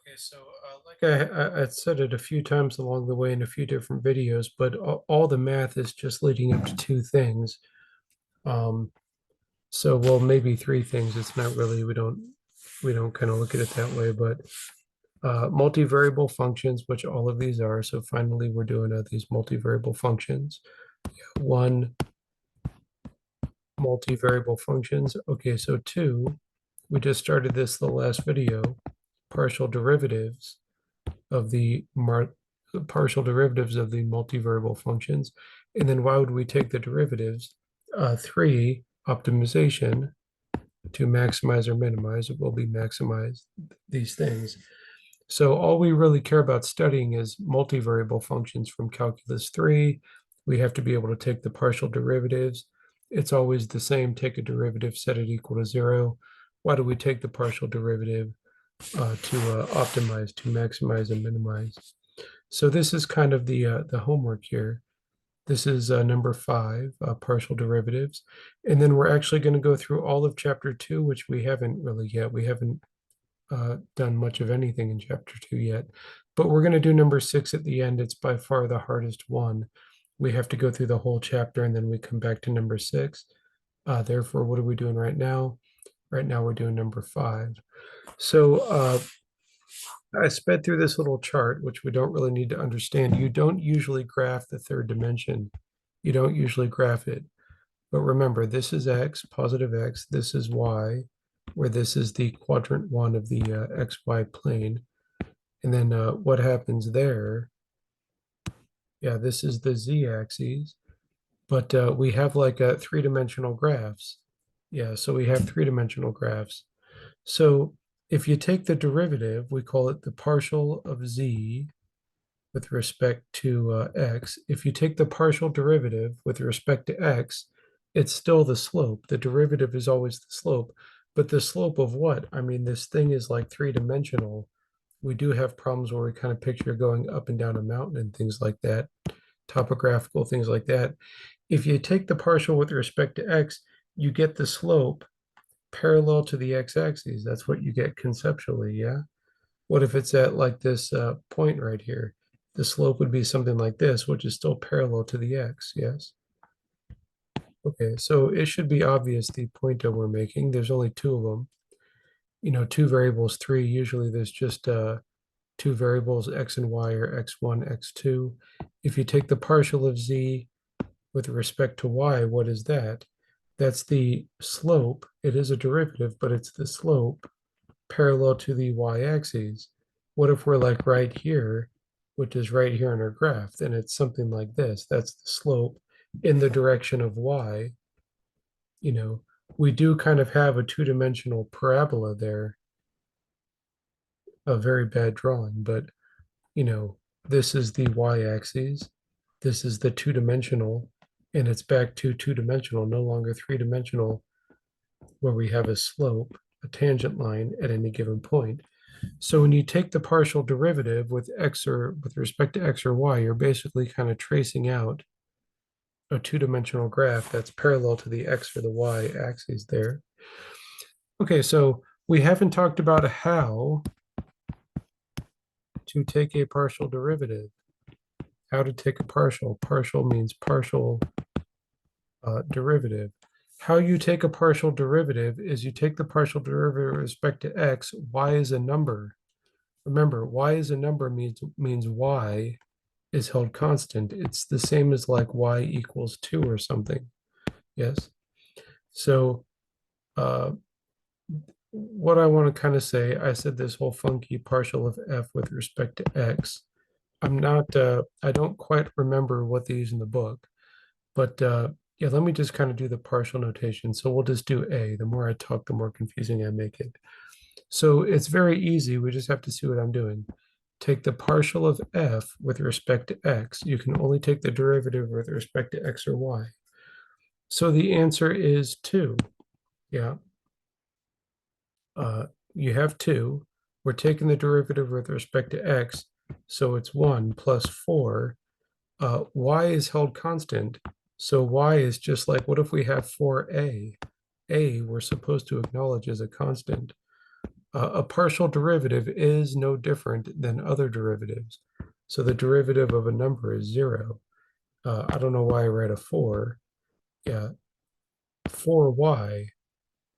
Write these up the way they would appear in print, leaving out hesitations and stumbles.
Okay, so like I said it a few times along the way in a few different videos, but all the math is just leading up to two things. Um, so well, maybe three things. It's not really, we don't kind of look at it that way, but multivariable functions, which all of these are. So finally, we're doing these multivariable functions. One, multivariable functions. Okay, so two, we just started this the last video, partial derivatives of the partial derivatives of the multivariable functions. And then why would we take the derivatives? Three, optimization to maximize or minimize. It will be maximize these things. So all we really care about studying is multivariable functions from calculus 3. We have to be able to take the partial derivatives. It's always the same, take a derivative, set it equal to 0. Why do we take the partial derivative? To optimize, to maximize and minimize. So this is kind of the homework here. This is number 5, partial derivatives. And then we're actually going to go through all of chapter 2, which we haven't really yet. We haven't done much of anything in chapter 2 yet. But we're going to do number 6 at the end. It's by far the hardest one. We have to go through the whole chapter and then we come back to number 6. Therefore, what are we doing right now? Right now we're doing number 5. So I sped through this little chart, which we don't really need to understand. You don't usually graph the third dimension. You don't usually graph it. But remember, this is x, positive x. This is y, where this is the quadrant 1 of the xy plane. And then what happens there? Yeah, this is the z-axis. But we have like three-dimensional graphs. Yeah, so we have three-dimensional graphs. So if you take the derivative, we call it the partial of z with respect to x. If you take the partial derivative with respect to x, it's still the slope. The derivative is always the slope. But the slope of what? I mean, this thing is like three-dimensional. We do have problems where we kind of picture going up and down a mountain and things like that, topographical things like that. If you take the partial with respect to x, you get the slope parallel to the x-axis. That's what you get conceptually, yeah? What if it's at like this point right here? The slope would be something like this, which is still parallel to the x, yes? Okay, so it should be obvious the point that we're making. There's only two of them. You know, two variables, three. Usually there's just two variables, x and y, or x1, x2. If you take the partial of z with respect to y, what is that? That's the slope. It is a derivative, but it's the slope parallel to the y-axis. What if we're like right here, which is right here in our graph? Then it's something like this. That's the slope in the direction of y. You know, we do kind of have a two-dimensional parabola there, a very bad drawing, but you know, this is the y-axis, this is the two-dimensional, and it's back to two-dimensional, no longer three-dimensional, where we have a slope, a tangent line at any given point. So when you take the partial derivative with x or with respect to x or y, you're basically kind of tracing out a two-dimensional graph that's parallel to the x or the y axes there. Okay, so we haven't talked about how to take a partial derivative. How to take a partial. Partial means partial derivative. How you take a partial derivative is you take the partial derivative with respect to x. Y is a number. Remember, y is a number means y is held constant. It's the same as like y equals 2 or something. Yes. So what I want to kind of say, I said this whole funky partial of f with respect to x. I'm not, I don't quite remember what they use in the book, but yeah, let me just kind of do the partial notation. So we'll just do a. The more I talk, the more confusing I make it. So it's very easy. We just have to see what I'm doing. Take the partial of f with respect to x. You can only take the derivative with respect to x or y. So the answer is 2. Yeah. You have 2. We're taking the derivative with respect to x. So it's 1 plus 4. Y is held constant. So y is just like, what if we have 4a? A we're supposed to acknowledge as a constant. A partial derivative is no different than other derivatives. So the derivative of a number is 0. I don't know why I read a 4. Yeah, 4y.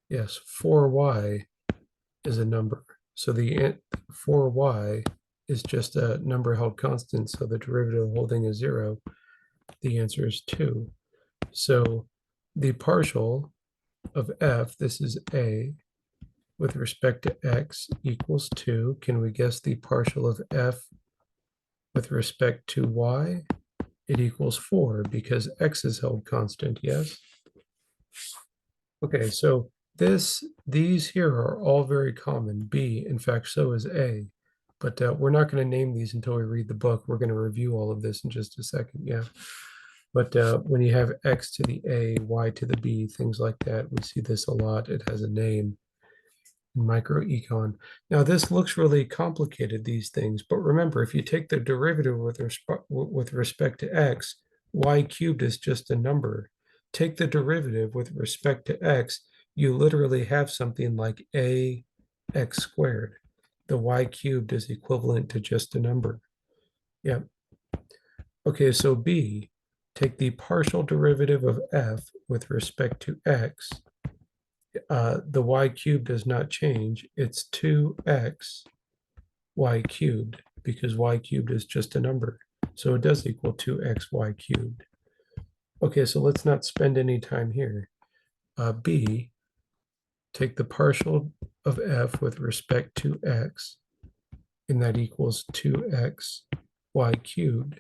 Yes, 4y is a number. So the 4y is just a number held constant. So the derivative of the whole thing is 0. The answer is 2. So the partial of f, this is a, with respect to x equals 2. Can we guess the partial of f with respect to y? It equals 4 because x is held constant, yes? Okay, so these here are all very common. B, in fact, so is A. But we're not going to name these until we read the book. We're going to review all of this in just a second, yeah. But when you have x to the A, y to the B, things like that, we see this a lot. It has a name. Microecon. Now this looks really complicated, these things, but remember, if you take the derivative with respect to x, y cubed is just a number. Take the derivative with respect to x, you literally have something like a x squared. The y cubed is equivalent to just a number. Yeah. Okay, so B, take the partial derivative of f with respect to x. The y cubed does not change. It's 2x y cubed because y cubed is just a number. So it does equal 2x y cubed. Okay, so let's not spend any time here. B, take the partial of f with respect to x, and that equals 2x y cubed.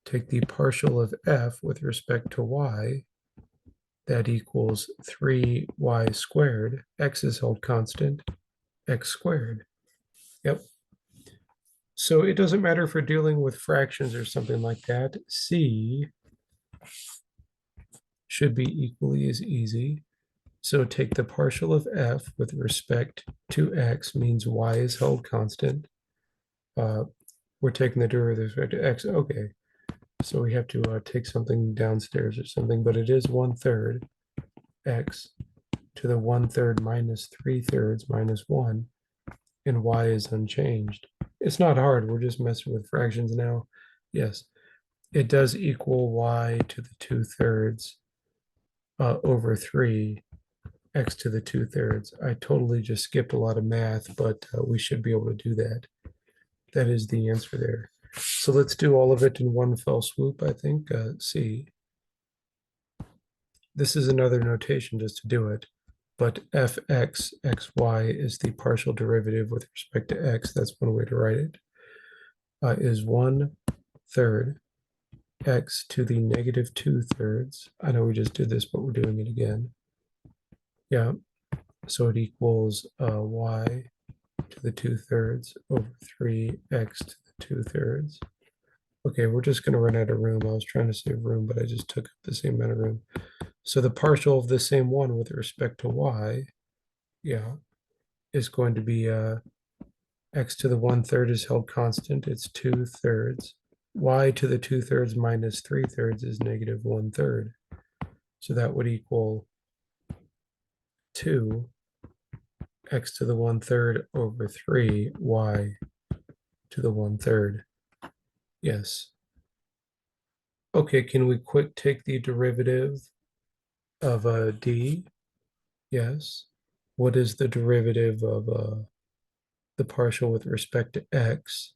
Take the partial of f with respect to y, that equals 3y squared. X is held constant, x squared. Yep. So it doesn't matter if we're dealing with fractions or something like that. C should be equally as easy. So take the partial of f with respect to x means y is held constant. We're taking the derivative with respect to x. Okay, so we have to take something downstairs or something, but it is 1/3 x to the 1/3 minus 3/3 minus 1, and y is unchanged. It's not hard, we're just messing with fractions now. Yes, it does equal y to the 2/3 over 3 x to the 2/3. I totally just skipped a lot of math, but we should be able to do that. That is the answer there. So let's do all of it in one fell swoop, I think. C. This is another notation just to do it, but fx xy is the partial derivative with respect to x. That's one way to write it. Is 1/3 x to the negative 2/3. I know we just did this, but we're doing it again. Yeah, so it equals y to the 2/3 over 3x to the 2/3. Okay, we're just going to run out of room. I was trying to save room, but I just took up the same amount of room. So the partial of the same one with respect to y, yeah, is going to be x to the 1/3 is held constant. It's 2/3. Y to the 2/3 minus 3/3 is negative 1/3. So that would equal 2 x to the 1/3 over 3 y to the 1/3. Yes. Okay, can we quick take the derivative of d? Yes. What is the derivative of the partial with respect to x?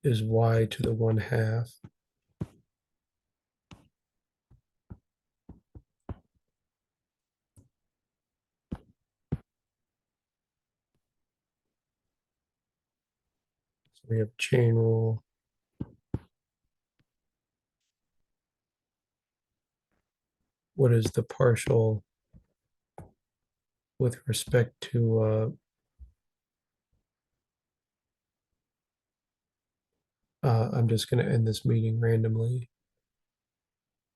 Is y to the 1/2. So we have chain rule. What is the partial with respect to I'm just going to end this meeting randomly.